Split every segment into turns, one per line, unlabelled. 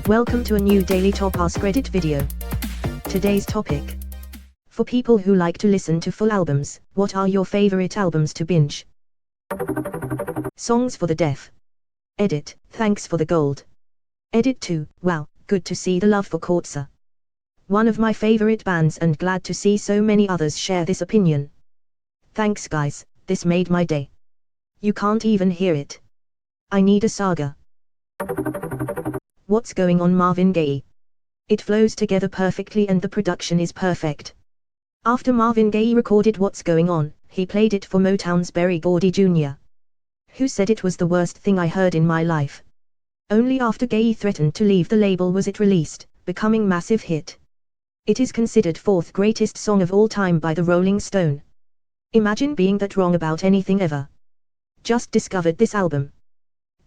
Welcome to a new daily top Askreddit video. Today's topic. For people who like to listen to full albums, what are your favorite albums to binge? Songs for the deaf. Edit, thanks for the gold. Edit 2, wow, good to see the love for Kortza. One of my favorite bands and glad to see so many others share this opinion. Thanks guys, this made my day. You can't even hear it. I need a saga. What's Going On Marvin Gaye. It flows together perfectly and the production is perfect. After Marvin Gaye recorded What's Going On, he played it for Motown's Berry Gordy Jr., who said it was the worst thing I heard in my life. Only after Gaye threatened to leave the label was it released, becoming massive hit. It is considered fourth greatest song of all time by the Rolling Stone. Imagine being that wrong about anything ever. Just discovered this album.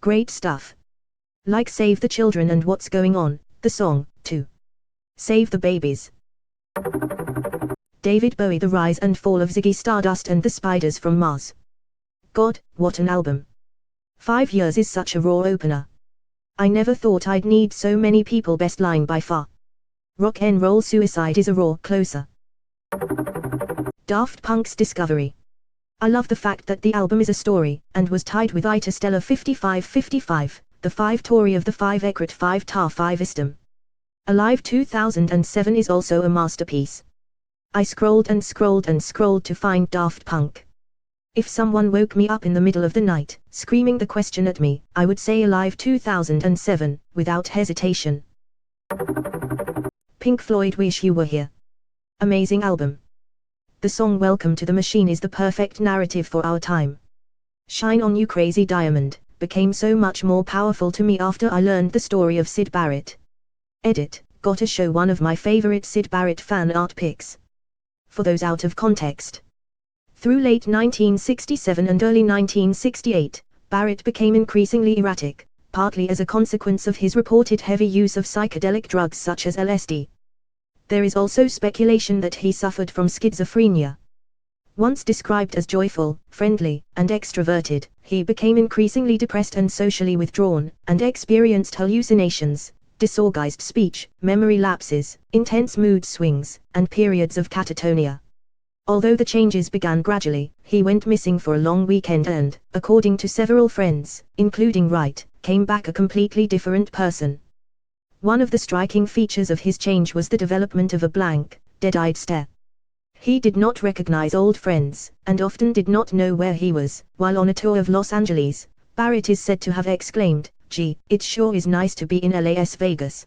Great stuff. Like Save the Children and What's Going On, the song, too. Save the Babies. David Bowie, The Rise and Fall of Ziggy Stardust and the Spiders from Mars. God, what an album. 5 years is such a raw opener. I never thought I'd need so many people. Best line by far. Rock 'n' Roll Suicide is a raw closer. Daft Punk's Discovery. I love the fact that the album is a story, and was tied with Interstellar 5555, the 5 Tory of the 5 Ekrat 5 Tar 5 Istam. Alive 2007 is also a masterpiece. I scrolled and scrolled and scrolled to find Daft Punk. If someone woke me up in the middle of the night, screaming the question at me, I would say Alive 2007, without hesitation. Pink Floyd, Wish You Were Here. Amazing album. The song Welcome to the Machine is the perfect narrative for our time. Shine On You Crazy Diamond became so much more powerful to me after I learned the story of Syd Barrett. Edit, gotta show one of my favorite Syd Barrett fan art pics. For those out of context. Through late 1967 and early 1968, Barrett became increasingly erratic, partly as a consequence of his reported heavy use of psychedelic drugs such as LSD. There is also speculation that he suffered from schizophrenia. Once described as joyful, friendly, and extroverted, he became increasingly depressed and socially withdrawn, and experienced hallucinations, disorganized speech, memory lapses, intense mood swings, and periods of catatonia. Although the changes began gradually, he went missing for a long weekend and, according to several friends, including Wright, came back a completely different person. One of the striking features of his change was the development of a blank, dead-eyed stare. He did not recognize old friends, and often did not know where he was. While on a tour of Los Angeles, Barrett is said to have exclaimed, "Gee, it sure is nice to be in Las Vegas."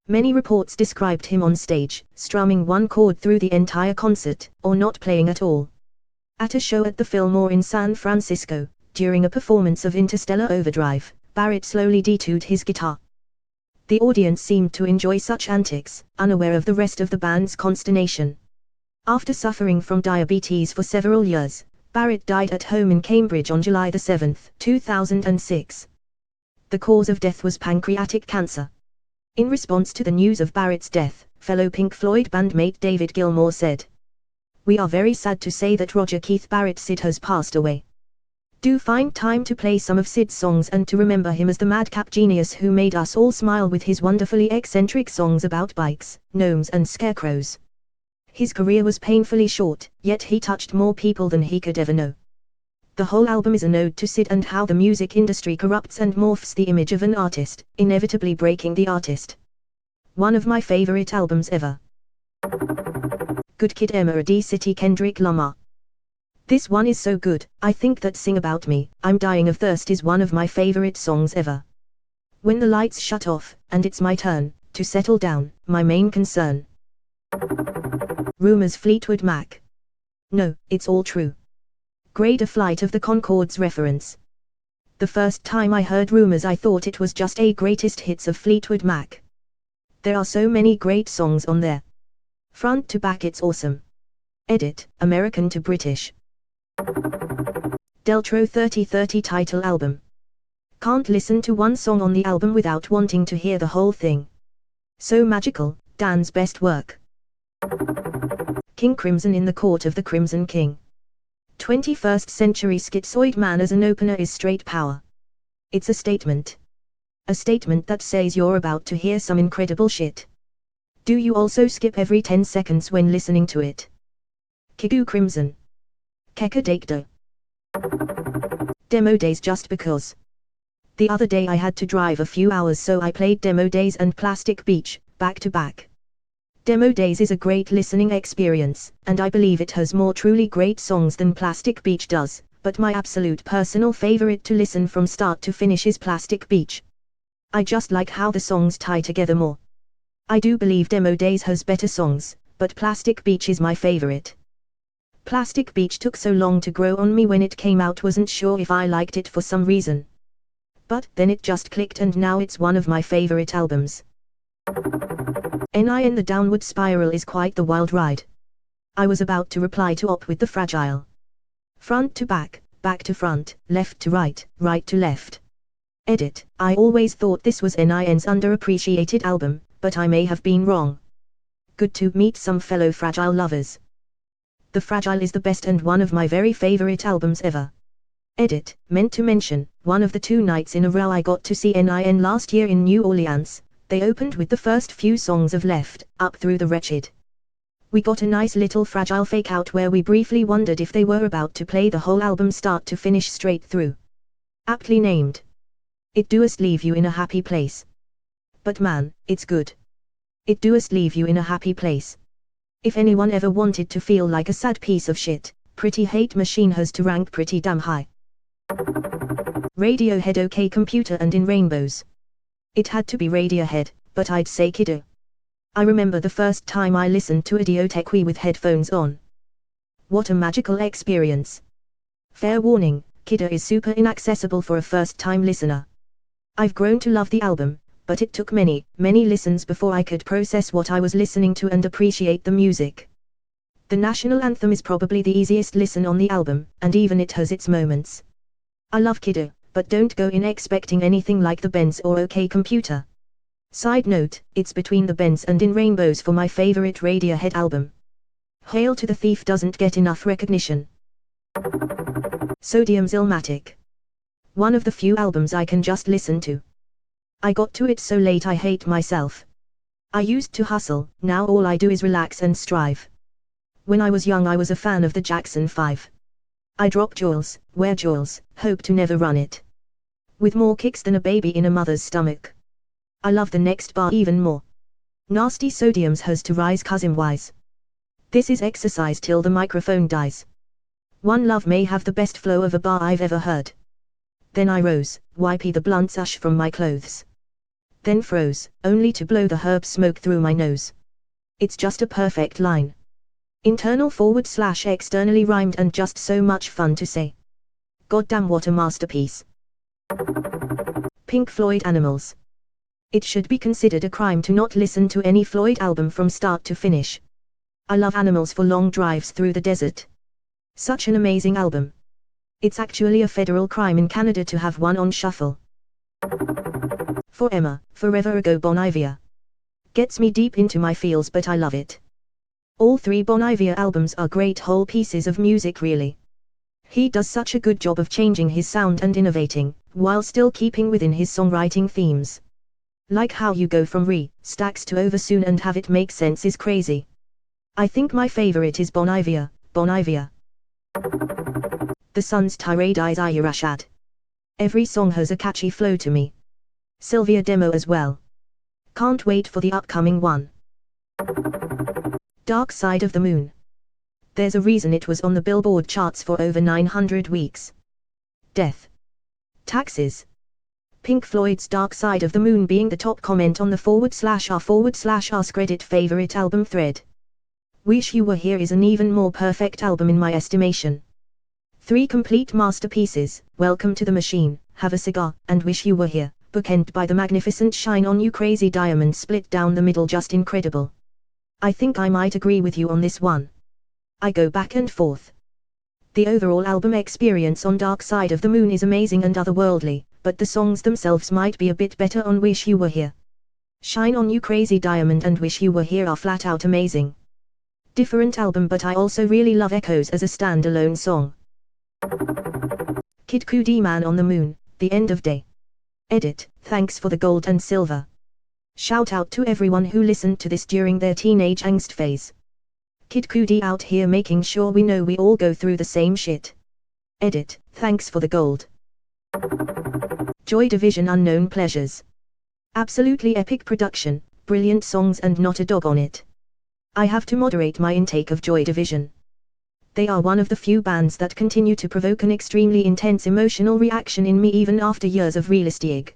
Many reports described him on stage, strumming one chord through the entire concert, or not playing at all. At a show at the Fillmore in San Francisco, during a performance of Interstellar Overdrive, Barrett slowly detoured his guitar. The audience seemed to enjoy such antics, unaware of the rest of the band's consternation. After suffering from diabetes for several years, Barrett died at home in Cambridge on July 7, 2006. The cause of death was pancreatic cancer. In response to the news of Barrett's death, fellow Pink Floyd bandmate David Gilmour said, "We are very sad to say that Roger Keith Barrett Syd has passed away. Do find time to play some of Syd's songs and to remember him as the madcap genius who made us all smile with his wonderfully eccentric songs about bikes, gnomes and scarecrows." His career was painfully short, yet he touched more people than he could ever know. The whole album is an ode to Syd and how the music industry corrupts and morphs the image of an artist, inevitably breaking the artist. One of my favorite albums ever. Good Kid M.A.D. City Kendrick Lamar. This one is so good, I think that Sing About Me, I'm Dying of Thirst is one of my favorite songs ever. When the lights shut off, and it's my turn to settle down, my main concern. Rumours Fleetwood Mac. No, it's all true. Great A Flight of the Conchords reference. The first time I heard Rumours I thought it was just a greatest hits of Fleetwood Mac. There are so many great songs on there. Front to back it's awesome. Edit, American to British. Deltro 3030 title album. Can't listen to one song on the album without wanting to hear the whole thing. So magical, Dan's best work. King Crimson in the Court of the Crimson King. 21st century schizoid man as an opener is straight power. It's a statement. A statement that says you're about to hear some incredible shit. Do you also skip every 10 seconds when listening to it? Kigu Crimson. Keka Dakdo. Demo days just because. The other day I had to drive a few hours, so I played Demo Days and Plastic Beach, back to back. Demo Days is a great listening experience, and I believe it has more truly great songs than Plastic Beach does, but my absolute personal favorite to listen from start to finish is Plastic Beach. I just like how the songs tie together more. I do believe Demo Days has better songs, but Plastic Beach is my favorite. Plastic Beach took so long to grow on me when it came out, wasn't sure if I liked it for some reason. But then it just clicked and now it's one of my favorite albums. NIN The Downward Spiral is quite the wild ride. I was about to reply to Op with the Fragile. Front to back to front, left to right, right to left. Edit, I always thought this was NIN's underappreciated album, but I may have been wrong. Good to meet some fellow Fragile lovers. The Fragile is the best and one of my very favorite albums ever. Edit, meant to mention, one of the 2 nights in a row I got to see NIN last year in New Orleans, they opened with the first few songs of Left, Up Through the Wretched. We got a nice little Fragile fake out where we briefly wondered if they were about to play the whole album start to finish straight through. Aptly named. It doest leave you in a happy place. But man, it's good. It doest leave you in a happy place. If anyone ever wanted to feel like a sad piece of shit, Pretty Hate Machine has to rank pretty damn high. Radiohead OK Computer and In Rainbows. It had to be Radiohead, but I'd say Kiddo. I remember the first time I listened to Idiotech with headphones on. What a magical experience. Fair warning, Kiddo is super inaccessible for a first-time listener. I've grown to love the album, but it took many, many listens before I could process what I was listening to and appreciate the music. The national anthem is probably the easiest listen on the album, and even it has its moments. I love Kiddo, but don't go in expecting anything like the Benz or OK Computer. Side note, it's between the Benz and In Rainbows for my favorite Radiohead album. Hail to the Thief doesn't get enough recognition. Sodium's Illmatic. One of the few albums I can just listen to. I got to it so late I hate myself. I used to hustle, now all I do is relax and strive. When I was young I was a fan of the Jackson 5. I drop jewels, wear jewels, hope to never run it. With more kicks than a baby in a mother's stomach. I love the next bar even more. Nasty Sodiums has to rise cousin-wise. This is exercise till the microphone dies. One Love may have the best flow of a bar I've ever heard. Then I rose, wipey the blunt ash from my clothes. Then froze, only to blow the herb smoke through my nose. It's just a perfect line. Internal/externally rhymed and just so much fun to say. Goddamn what a masterpiece. Pink Floyd Animals. It should be considered a crime to not listen to any Floyd album from start to finish. I love Animals for long drives through the desert. Such an amazing album. It's actually a federal crime in Canada to have one on shuffle. For Emma, Forever Ago Bon Iver. Gets me deep into my feels but I love it. All 3 Bon Iver albums are great whole pieces of music really. He does such a good job of changing his sound and innovating, while still keeping within his songwriting themes. Like how you go from stacks to over soon and have it make sense is crazy. I think my favorite is Bon Iver, Bon Iver. The Sun's Tirade Eyes Irashad. Every song has a catchy flow to me. Sylvia demo as well. Can't wait for the upcoming one. Dark Side of the Moon. There's a reason it was on the Billboard charts for over 900 weeks. Death. Taxes. Pink Floyd's Dark Side of the Moon being the top comment on the /r/Askreddit favorite album thread. Wish You Were Here is an even more perfect album in my estimation. 3 complete masterpieces, Welcome to the Machine, Have a Cigar, and Wish You Were Here, bookended by the magnificent Shine On You Crazy Diamond split down the middle, just incredible. I think I might agree with you on this one. I go back and forth. The overall album experience on Dark Side of the Moon is amazing and otherworldly, but the songs themselves might be a bit better on Wish You Were Here. Shine On You Crazy Diamond and Wish You Were Here are flat out amazing. Different album, but I also really love Echoes as a standalone song. Cudi Man on the Moon, The End of Day. Edit, thanks for the gold and silver. Shout out to everyone who listened to this during their teenage angst phase. Kid Cudi out here making sure we know we all go through the same shit. Edit, thanks for the gold. Joy Division Unknown Pleasures. Absolutely epic production, brilliant songs and not a dog on it. I have to moderate my intake of Joy Division. They are one of the few bands that continue to provoke an extremely intense emotional reaction in me even after years of relisting.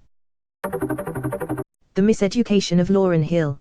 The Miseducation of Lauryn Hill.